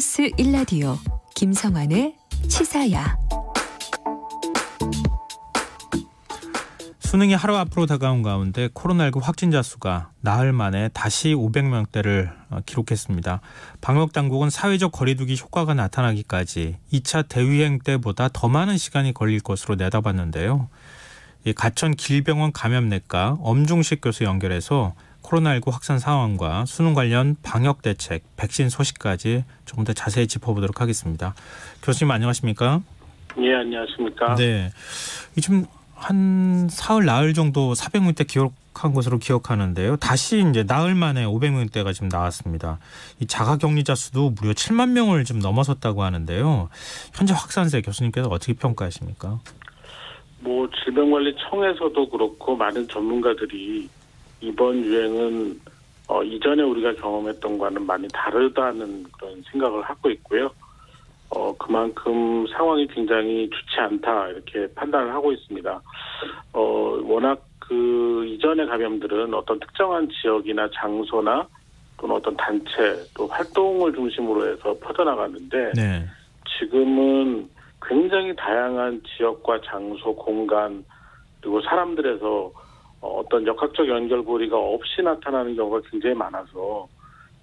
KBS 1라디오 김성환의 시사야. 수능이 하루 앞으로 다가온 가운데 코로나19 확진자 수가 나흘 만에 다시 500명대를 기록했습니다. 방역당국은 사회적 거리두기 효과가 나타나기까지 2차 대유행 때보다 더 많은 시간이 걸릴 것으로 내다봤는데요. 가천 길병원 감염내과 엄중식 교수 연결해서 코로나19 확산 상황과 수능 관련 방역 대책, 백신 소식까지 조금 더 자세히 짚어보도록 하겠습니다. 교수님 안녕하십니까? 예, 안녕하십니까? 네, 지금 한 사흘 나흘 정도 400명대 기록한 것으로 기억하는데요. 다시 이제 나흘 만에 500명대가 지금 나왔습니다. 이 자가격리자 수도 무려 7만 명을 좀 넘어섰다고 하는데요. 현재 확산세 교수님께서 어떻게 평가하십니까? 질병관리청에서도 그렇고 많은 전문가들이 이번 유행은 이전에 우리가 경험했던 거와는 많이 다르다는 그런 생각을 하고 있고요. 그만큼 상황이 굉장히 좋지 않다 이렇게 판단을 하고 있습니다. 워낙 그 이전의 감염들은 어떤 특정한 지역이나 장소나 또는 어떤 단체 또 활동을 중심으로 해서 퍼져나갔는데 네. 지금은 굉장히 다양한 지역과 장소, 공간 그리고 사람들에서 어떤 역학적 연결고리가 없이 나타나는 경우가 굉장히 많아서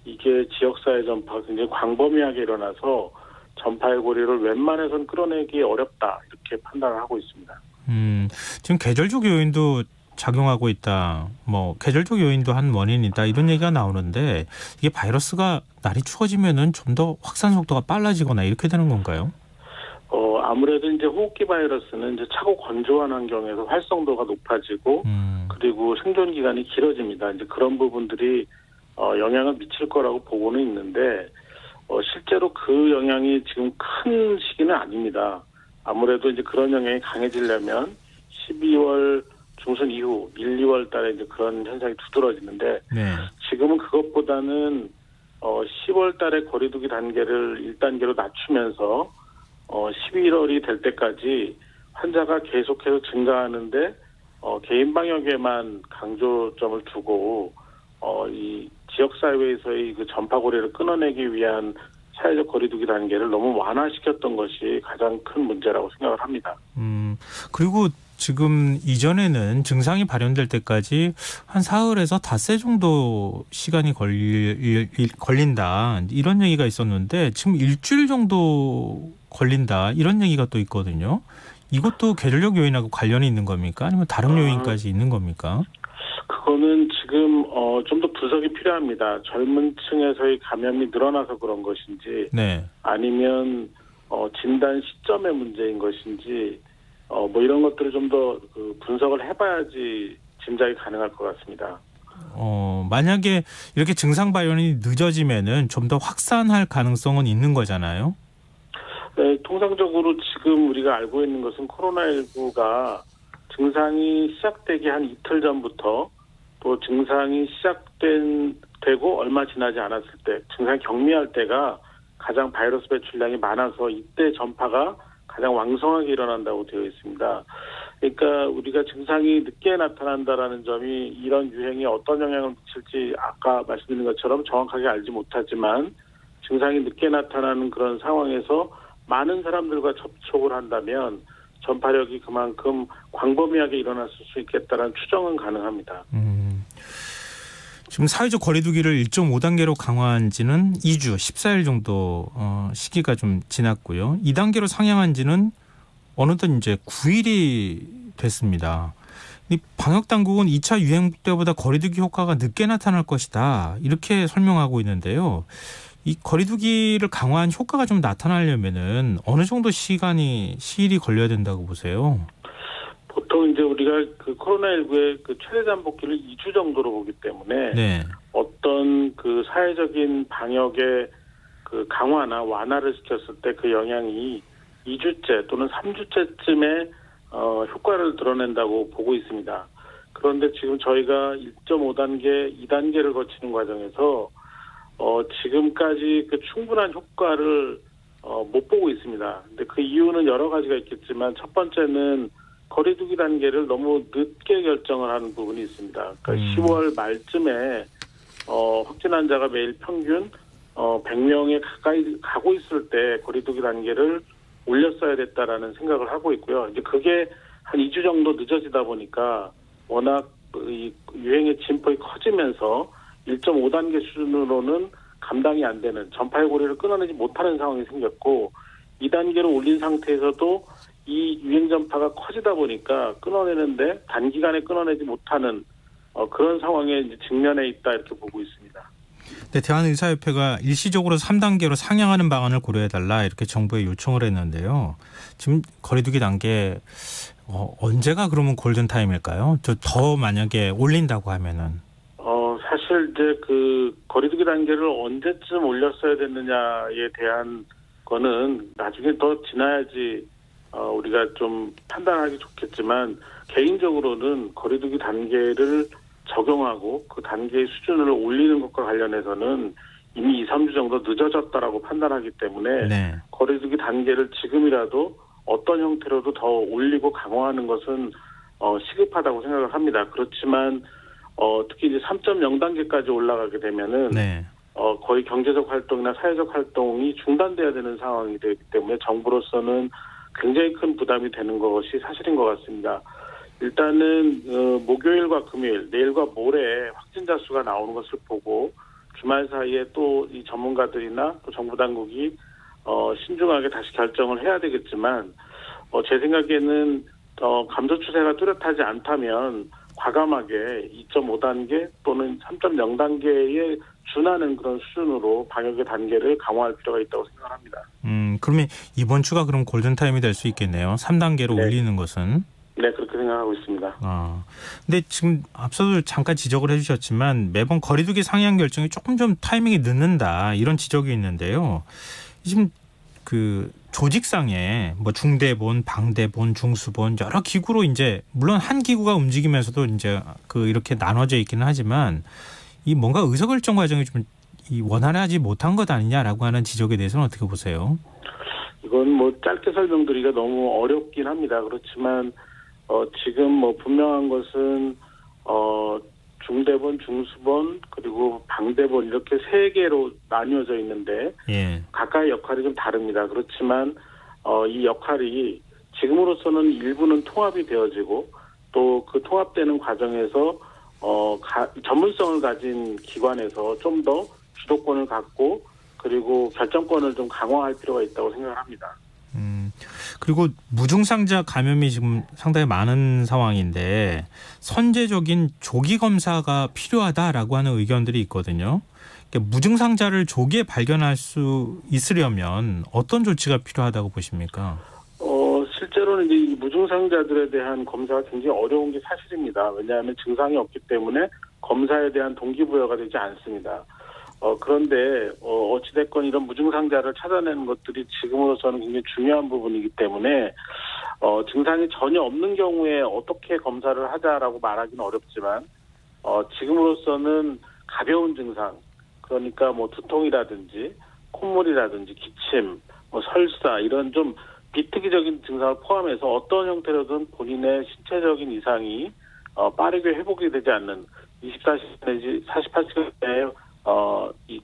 이게 지역사회 전파가 굉장히 광범위하게 일어나서 전파의 고리를 웬만해서는 끌어내기 어렵다 이렇게 판단을 하고 있습니다. 지금 계절적 요인도 작용하고 있다. 계절적 요인도 한 원인이다. 이런 얘기가 나오는데 이게 바이러스가 날이 추워지면은 좀 더 확산 속도가 빨라지거나 이렇게 되는 건가요? 아무래도 이제 호흡기 바이러스는 이제 차고 건조한 환경에서 활성도가 높아지고 그리고 생존 기간이 길어집니다. 이제 그런 부분들이 영향을 미칠 거라고 보고는 있는데 실제로 그 영향이 지금 큰 시기는 아닙니다. 아무래도 이제 그런 영향이 강해지려면 12월 중순 이후 1, 2월 달에 이제 그런 현상이 두드러지는데 네. 지금은 그것보다는 10월 달에 거리두기 단계를 1단계로 낮추면서 11월이 될 때까지 환자가 계속해서 증가하는데 개인 방역에만 강조점을 두고 이 지역사회에서의 그 전파고리를 끊어내기 위한 사회적 거리두기 단계를 너무 완화시켰던 것이 가장 큰 문제라고 생각을 합니다. 그리고 지금 이전에는 증상이 발현될 때까지 한 사흘에서 닷새 정도 시간이 걸린다 이런 얘기가 있었는데 지금 일주일 정도 걸린다 이런 얘기가 또 있거든요. 이것도 계절적 요인하고 관련이 있는 겁니까? 아니면 다른 요인까지 있는 겁니까? 그거는 지금 좀 더 분석이 필요합니다. 젊은 층에서의 감염이 늘어나서 그런 것인지 네. 아니면 진단 시점의 문제인 것인지 이런 것들을 좀 더 분석을 해봐야지 짐작이 가능할 것 같습니다. 만약에 이렇게 증상 발현이 늦어지면은 좀 더 확산할 가능성은 있는 거잖아요. 네, 통상적으로 지금 우리가 알고 있는 것은 코로나19가 증상이 시작되기 한 이틀 전부터 또 증상이 시작되고 얼마 지나지 않았을 때 증상이 경미할 때가 가장 바이러스 배출량이 많아서 이때 전파가 가장 왕성하게 일어난다고 되어 있습니다. 그러니까 우리가 증상이 늦게 나타난다라는 점이 이런 유행에 어떤 영향을 미칠지 아까 말씀드린 것처럼 정확하게 알지 못하지만 증상이 늦게 나타나는 그런 상황에서 많은 사람들과 접촉을 한다면 전파력이 그만큼 광범위하게 일어났을 수 있겠다는 추정은 가능합니다. 지금 사회적 거리두기를 1.5단계로 강화한 지는 2주, 14일 정도 시기가 좀 지났고요. 2단계로 상향한 지는 어느덧 이제 9일이 됐습니다. 이 방역당국은 2차 유행 때보다 거리두기 효과가 늦게 나타날 것이다. 이렇게 설명하고 있는데요. 이 거리두기를 강화한 효과가 좀 나타나려면은 어느 정도 시일이 걸려야 된다고 보세요? 보통 이제 우리가 그 코로나19의 그 최대 잠복기를 2주 정도로 보기 때문에 네. 어떤 그 사회적인 방역의 그 강화나 완화를 시켰을 때 그 영향이 2주째 또는 3주째쯤에 효과를 드러낸다고 보고 있습니다. 그런데 지금 저희가 1.5단계, 2단계를 거치는 과정에서 지금까지 그 충분한 효과를 못 보고 있습니다. 근데 그 이유는 여러 가지가 있겠지만 첫 번째는 거리두기 단계를 너무 늦게 결정을 하는 부분이 있습니다. 그러니까 10월 말쯤에 확진 환자가 매일 평균 100명에 가까이 가고 있을 때 거리두기 단계를 올렸어야 됐다라는 생각을 하고 있고요. 이제 그게 한 2주 정도 늦어지다 보니까 워낙 이 유행의 진폭이 커지면서 1.5단계 수준으로는 감당이 안 되는 전파의 고리를 끊어내지 못하는 상황이 생겼고 2단계로 올린 상태에서도 이 유행 전파가 커지다 보니까 끊어내는데 단기간에 끊어내지 못하는 그런 상황에 이제 직면해 있다 이렇게 보고 있습니다. 네, 대한의사협회가 일시적으로 3단계로 상향하는 방안을 고려해달라 이렇게 정부에 요청을 했는데요. 지금 거리두기 단계 언제가 그러면 골든타임일까요? 더 만약에 올린다고 하면은. 사실 이제 그 거리두기 단계를 언제쯤 올렸어야 됐느냐에 대한 거는 나중에 더 지나야지 우리가 좀 판단하기 좋겠지만 개인적으로는 거리두기 단계를 적용하고 그 단계의 수준을 올리는 것과 관련해서는 이미 2, 3주 정도 늦어졌다라고 판단하기 때문에 네. 거리두기 단계를 지금이라도 어떤 형태로도 더 올리고 강화하는 것은 시급하다고 생각을 합니다. 그렇지만 특히 이제 3.0단계까지 올라가게 되면은 네. 거의 경제적 활동이나 사회적 활동이 중단돼야 되는 상황이 되기 때문에 정부로서는 굉장히 큰 부담이 되는 것이 사실인 것 같습니다. 일단은 목요일과 금요일, 내일과 모레 확진자 수가 나오는 것을 보고 주말 사이에 또 이 전문가들이나 또 정부 당국이 신중하게 다시 결정을 해야 되겠지만 제 생각에는 감소 추세가 뚜렷하지 않다면 과감하게 2.5단계 또는 3.0단계에 준하는 그런 수준으로 방역의 단계를 강화할 필요가 있다고 생각합니다. 그러면 이번 주가 그럼 골든타임이 될 수 있겠네요. 3단계로 네. 올리는 것은. 네, 그렇게 생각하고 있습니다. 근데 지금 앞서도 잠깐 지적을 해주셨지만 매번 거리두기 상향 결정이 조금 좀 타이밍이 늦는다 이런 지적이 있는데요. 지금 그 조직상에 뭐 중대본, 방대본, 중수본 여러 기구로 이제 물론 한 기구가 움직이면서도 이제 그 이렇게 나눠져 있기는 하지만 이 뭔가 의사결정 과정이 좀 원활하지 못한 것 아니냐라고 하는 지적에 대해서는 어떻게 보세요? 이건 뭐 짧게 설명드리기가 너무 어렵긴 합니다. 그렇지만 지금 뭐 분명한 것은 중대본, 중수본 그리고 방대본 이렇게 세 개로 나뉘어져 있는데 예. 각각의 역할이 좀 다릅니다. 그렇지만 이 역할이 지금으로서는 일부는 통합이 되어지고 또 그 통합되는 과정에서 전문성을 가진 기관에서 좀 더 주도권을 갖고 그리고 결정권을 좀 강화할 필요가 있다고 생각을 합니다. 그리고 무증상자 감염이 지금 상당히 많은 상황인데 선제적인 조기 검사가 필요하다라고 하는 의견들이 있거든요. 그러니까 무증상자를 조기에 발견할 수 있으려면 어떤 조치가 필요하다고 보십니까? 실제로는 이제 이 무증상자들에 대한 검사가 굉장히 어려운 게 사실입니다. 왜냐하면 증상이 없기 때문에 검사에 대한 동기부여가 되지 않습니다. 그런데 어찌됐건 이런 무증상자를 찾아내는 것들이 지금으로서는 굉장히 중요한 부분이기 때문에 증상이 전혀 없는 경우에 어떻게 검사를 하자라고 말하기는 어렵지만 지금으로서는 가벼운 증상 그러니까 뭐 두통이라든지 콧물이라든지 기침, 뭐 설사 이런 좀 비특이적인 증상을 포함해서 어떤 형태로든 본인의 신체적인 이상이 빠르게 회복이 되지 않는 24시간 내지 48시간 내에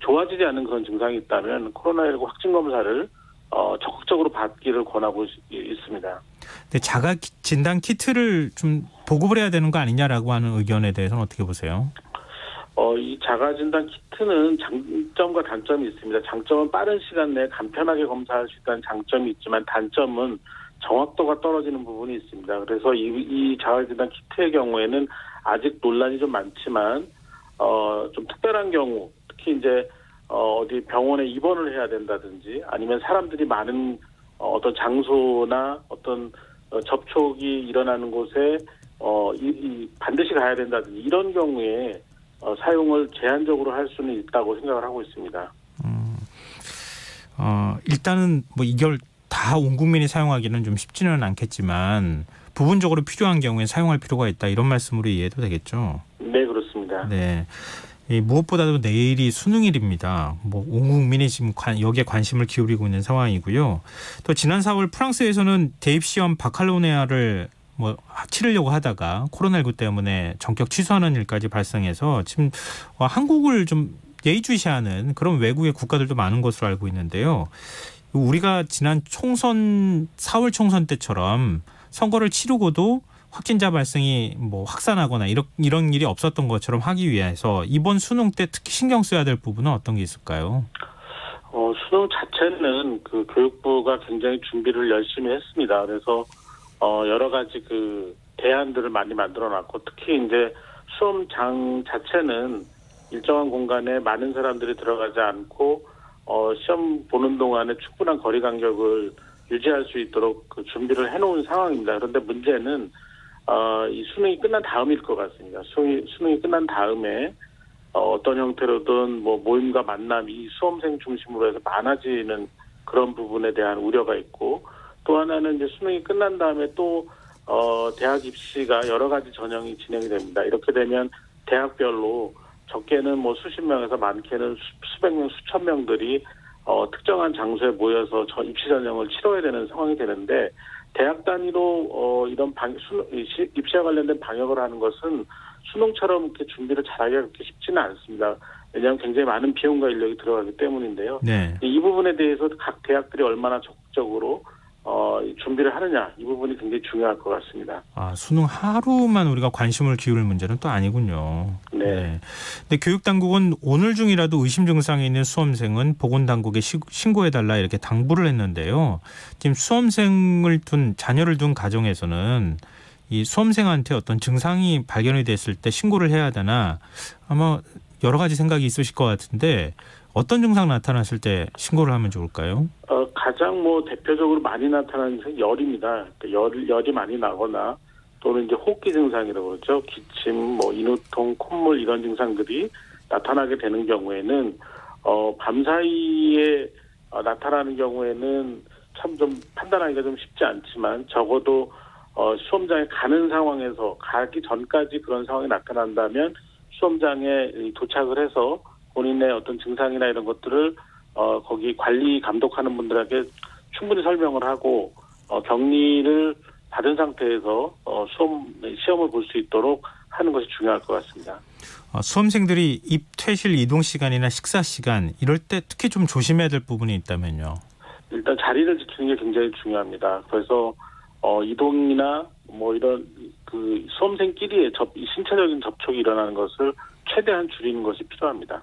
좋아지지 않는 그런 증상이 있다면 코로나19 확진 검사를 적극적으로 받기를 권하고 있습니다. 근데 자가 진단 키트를 좀 보급을 해야 되는 거 아니냐라고 하는 의견에 대해서는 어떻게 보세요? 이 자가 진단 키트는 장점과 단점이 있습니다. 장점은 빠른 시간 내에 간편하게 검사할 수 있다는 장점이 있지만 단점은 정확도가 떨어지는 부분이 있습니다. 그래서 이 자가 진단 키트의 경우에는 아직 논란이 좀 많지만 좀 특별한 경우 특히 이제 어디 병원에 입원을 해야 된다든지 아니면 사람들이 많은 어떤 장소나 어떤 접촉이 일어나는 곳에 반드시 가야 된다든지 이런 경우에 사용을 제한적으로 할 수는 있다고 생각을 하고 있습니다. 일단은 뭐 이걸 다 온 국민이 사용하기는 좀 쉽지는 않겠지만 부분적으로 필요한 경우에 사용할 필요가 있다 이런 말씀으로 이해해도 되겠죠? 네, 그렇습니다. 네. 무엇보다도 내일이 수능일입니다. 뭐 온 국민이 지금 여기에 관심을 기울이고 있는 상황이고요. 또 지난 4월 프랑스에서는 대입시험 바칼로네아를 치르려고 하다가 코로나19 때문에 전격 취소하는 일까지 발생해서 지금 한국을 좀 예의주시하는 그런 외국의 국가들도 많은 것으로 알고 있는데요. 우리가 지난 4월 총선 때처럼 선거를 치르고도 확진자 발생이 확산하거나 이런 일이 없었던 것처럼 하기 위해서 이번 수능 때 특히 신경 써야 될 부분은 어떤 게 있을까요? 수능 자체는 그 교육부가 굉장히 준비를 열심히 했습니다. 그래서 여러 가지 그 대안들을 많이 만들어놨고, 특히 이제 수험장 자체는 일정한 공간에 많은 사람들이 들어가지 않고 시험 보는 동안에 충분한 거리 간격을 유지할 수 있도록 그 준비를 해놓은 상황입니다. 그런데 문제는 이 수능이 끝난 다음일 것 같습니다. 수능이 끝난 다음에 어떤 형태로든 모임과 만남이 수험생 중심으로 해서 많아지는 그런 부분에 대한 우려가 있고, 또 하나는 이제 수능이 끝난 다음에 또 대학 입시가 여러 가지 전형이 진행이 됩니다. 이렇게 되면 대학별로 적게는 수십 명에서 많게는 수백 명, 수천 명들이 특정한 장소에 모여서 입시 전형을 치러야 되는 상황이 되는데, 대학 단위로 이런 입시와 관련된 방역을 하는 것은 수능처럼 이렇게 준비를 잘하기가 그렇게 쉽지는 않습니다. 왜냐하면 굉장히 많은 비용과 인력이 들어가기 때문인데요. 네. 이 부분에 대해서 각 대학들이 얼마나 적극적으로 준비를 하느냐, 이 부분이 굉장히 중요할 것 같습니다. 수능 하루만 우리가 관심을 기울일 문제는 또 아니군요. 네. 근데 교육당국은 오늘 중이라도 의심 증상이 있는 수험생은 보건당국에 신고해달라 이렇게 당부를 했는데요. 지금 자녀를 둔 가정에서는 이 수험생한테 어떤 증상이 발견이 됐을 때 신고를 해야 되나 아마 여러 가지 생각이 있으실 것 같은데, 어떤 증상 나타났을 때 신고를 하면 좋을까요? 가장 대표적으로 많이 나타나는 것은 열입니다. 열이 많이 나거나, 또는 이제 호흡기 증상이라고 그러죠. 기침, 인후통, 콧물 이런 증상들이 나타나게 되는 경우에는 밤사이에 나타나는 경우에는 참 좀 판단하기가 좀 쉽지 않지만, 적어도 수험장에 가는 상황에서 가기 전까지 그런 상황이 나타난다면 수험장에 도착을 해서 본인의 어떤 증상이나 이런 것들을 거기 관리 감독하는 분들에게 충분히 설명을 하고 격리를 받은 상태에서 시험을 볼 수 있도록 하는 것이 중요할 것 같습니다. 수험생들이 퇴실 이동 시간이나 식사 시간 이럴 때 특히 좀 조심해야 될 부분이 있다면요. 일단 자리를 지키는 게 굉장히 중요합니다. 그래서 이동이나 이런 그 수험생끼리의 신체적인 접촉이 일어나는 것을 최대한 줄이는 것이 필요합니다.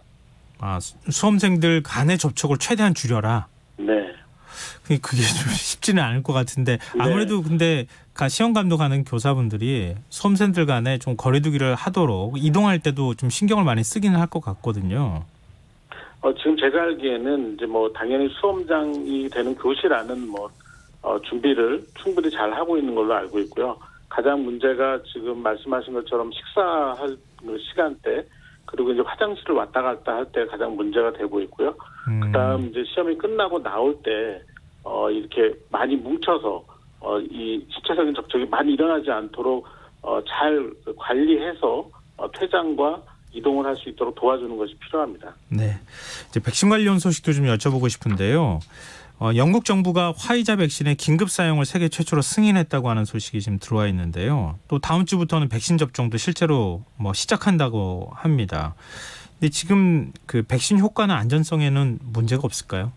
수험생들 간의 접촉을 최대한 줄여라. 네. 그게 좀 쉽지는 않을 것 같은데, 아무래도 근데 시험 감독하는 교사분들이 수험생들 간에 좀 거리두기를 하도록 이동할 때도 좀 신경을 많이 쓰기는 할 것 같거든요. 지금 제가 알기에는 이제 당연히 수험장이 되는 교실 안은 준비를 충분히 잘 하고 있는 걸로 알고 있고요. 가장 문제가 지금 말씀하신 것처럼 식사할 시간대, 그리고 이제 화장실을 왔다 갔다 할 때 가장 문제가 되고 있고요. 그다음 이제 시험이 끝나고 나올 때 이렇게 많이 뭉쳐서 이 신체적인 접촉이 많이 일어나지 않도록 잘 관리해서 퇴장과 이동을 할 수 있도록 도와주는 것이 필요합니다. 네, 이제 백신 관련 소식도 좀 여쭤보고 싶은데요. 영국 정부가 화이자 백신의 긴급 사용을 세계 최초로 승인했다고 하는 소식이 지금 들어와 있는데요. 또 다음 주부터는 백신 접종도 실제로 시작한다고 합니다. 근데 지금 그 백신 효과나 안전성에는 문제가 없을까요?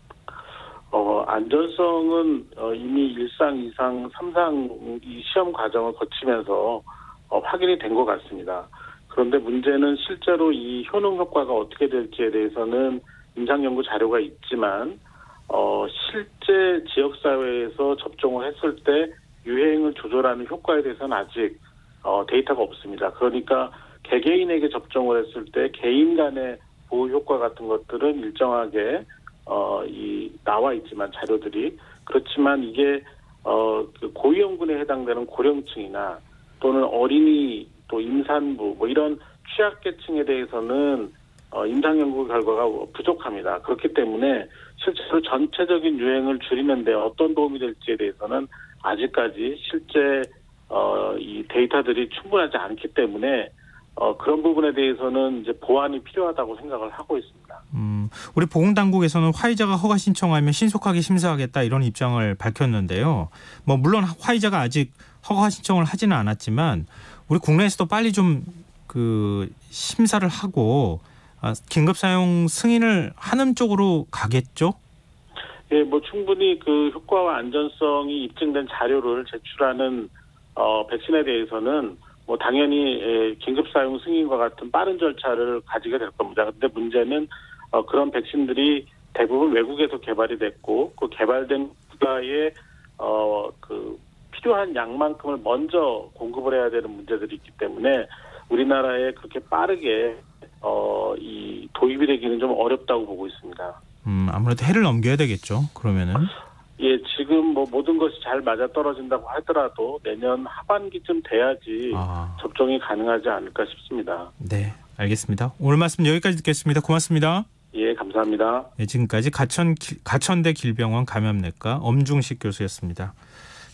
안전성은 이미 1상, 2상, 3상 이 시험 과정을 거치면서 확인이 된 것 같습니다. 그런데 문제는 실제로 이 효능 효과가 어떻게 될지에 대해서는 임상연구 자료가 있지만 실제 지역사회에서 접종을 했을 때 유행을 조절하는 효과에 대해서는 아직 데이터가 없습니다. 그러니까 개개인에게 접종을 했을 때 개인 간의 보호 효과 같은 것들은 일정하게 나와 있지만 자료들이, 그렇지만 이게 그 고위험군에 해당되는 고령층이나 또는 어린이 또 임산부 이런 취약계층에 대해서는 임상연구 결과가 부족합니다. 그렇기 때문에 실제로 전체적인 유행을 줄이는 데 어떤 도움이 될지에 대해서는 아직까지 실제 이 데이터들이 충분하지 않기 때문에 그런 부분에 대해서는 이제 보완이 필요하다고 생각을 하고 있습니다. 우리 보건당국에서는 화이자가 허가 신청하면 신속하게 심사하겠다 이런 입장을 밝혔는데요. 물론 화이자가 아직 허가 신청을 하지는 않았지만 우리 국내에서도 빨리 좀 그 심사를 하고 긴급 사용 승인을 하는 쪽으로 가겠죠? 예, 뭐 충분히 그 효과와 안전성이 입증된 자료를 제출하는 백신에 대해서는 뭐 당연히 긴급 사용 승인과 같은 빠른 절차를 가지게 될 겁니다. 근데 문제는 그런 백신들이 대부분 외국에서 개발이 됐고 그 개발된 국가에 그 필요한 양만큼을 먼저 공급을 해야 되는 문제들이 있기 때문에 우리나라에 그렇게 빠르게 이 도입이 되기는 좀 어렵다고 보고 있습니다. 아무래도 해를 넘겨야 되겠죠. 그러면은. 예, 지금 뭐 모든 것이 잘 맞아 떨어진다고 하더라도 내년 하반기쯤 돼야지 접종이 가능하지 않을까 싶습니다. 네, 알겠습니다. 오늘 말씀 여기까지 듣겠습니다. 고맙습니다. 예, 감사합니다. 네, 지금까지 가천대 길병원 감염내과 엄중식 교수였습니다.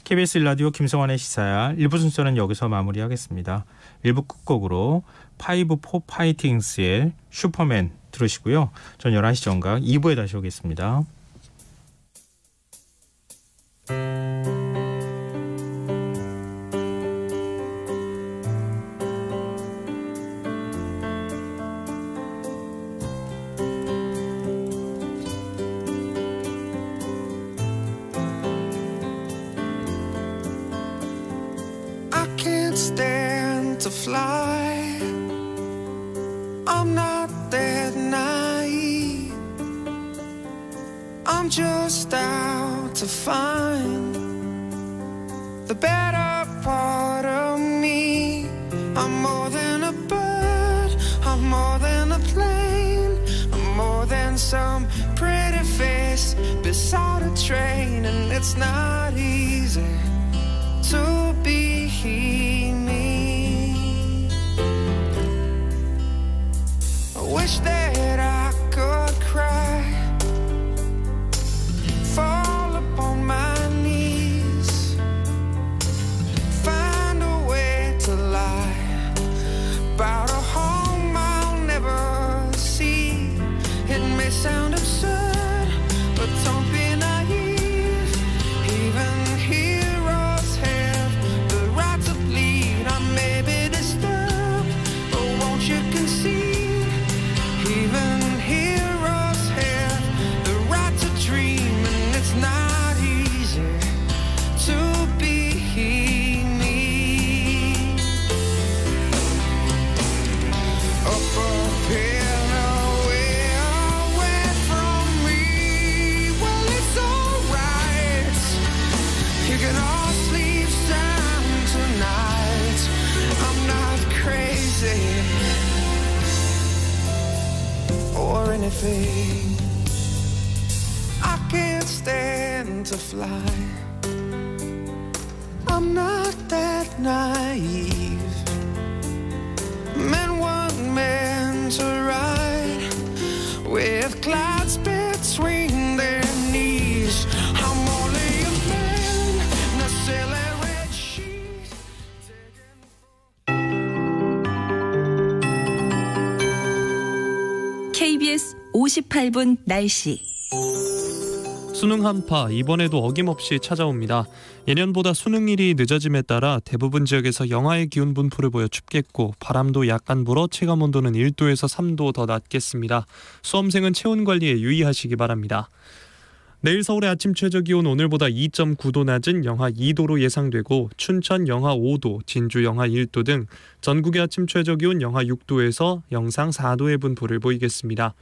KBS 1라디오 김성환의 시사야 1부 순서는 여기서 마무리하겠습니다. 1부 끝곡으로 5-4 파이팅스의 슈퍼맨 들으시고요. 전 11시 정각 2부에 다시 오겠습니다. Stand to fly. I'm not that naive. I'm just out to find the better part of me. I'm more than a bird. I'm more than a plane. I'm more than some pretty face beside a train. And it's not easy to be me. I wish that I could cry, fall upon my knees, find a way to lie about a home I'll never see. It may sound absurd, but don't be naive. Even heroes have the right to bleed. I may be disturbed, but won't you concede? Even heroes have the right to dream, and it's not easy to be me. Up a hill away, away from me. Well, it's alright. You can all sleep sound tonight. I'm not crazy or anything. I can't stand to fly. I'm not that naive. Men weren't meant to ride with clouds between their knees. I'm only a man in a silly red sheet. KBS 58분 날씨. 수능 한파 이번에도 어김없이 찾아옵니다. 예년보다 수능일이 늦어짐에 따라 대부분 지역에서 영하의 기온 분포를 보여 춥겠고 바람도 약간 불어 체감온도는 1도에서 3도 더 낮겠습니다. 수험생은 체온 관리에 유의하시기 바랍니다. 내일 서울의 아침 최저기온 오늘보다 2.9도 낮은 영하 2도로 예상되고 춘천 영하 5도, 진주 영하 1도 등 전국의 아침 최저기온 영하 6도에서 영상 4도의 분포를 보이겠습니다.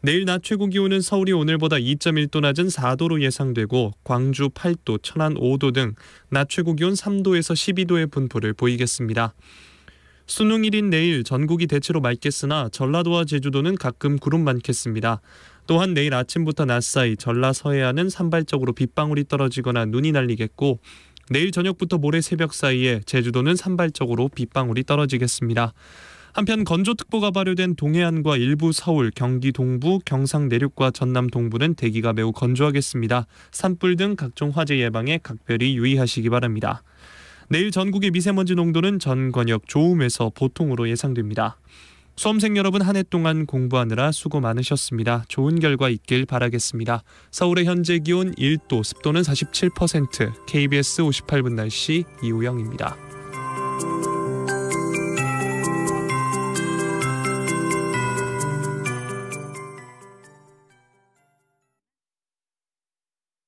내일 낮 최고 기온은 서울이 오늘보다 2.1도 낮은 4도로 예상되고 광주 8도, 천안 5도 등 낮 최고 기온 3도에서 12도의 분포를 보이겠습니다. 수능일인 내일 전국이 대체로 맑겠으나 전라도와 제주도는 가끔 구름 많겠습니다. 또한 내일 아침부터 낮 사이 전라 서해안은 산발적으로 빗방울이 떨어지거나 눈이 날리겠고 내일 저녁부터 모레 새벽 사이에 제주도는 산발적으로 빗방울이 떨어지겠습니다. 한편 건조특보가 발효된 동해안과 일부 서울, 경기 동부, 경상 내륙과 전남 동부는 대기가 매우 건조하겠습니다. 산불 등 각종 화재 예방에 각별히 유의하시기 바랍니다. 내일 전국의 미세먼지 농도는 전 권역 좋음에서 보통으로 예상됩니다. 수험생 여러분 한 해 동안 공부하느라 수고 많으셨습니다. 좋은 결과 있길 바라겠습니다. 서울의 현재 기온 1도, 습도는 47%, KBS 58분 날씨 이우영입니다.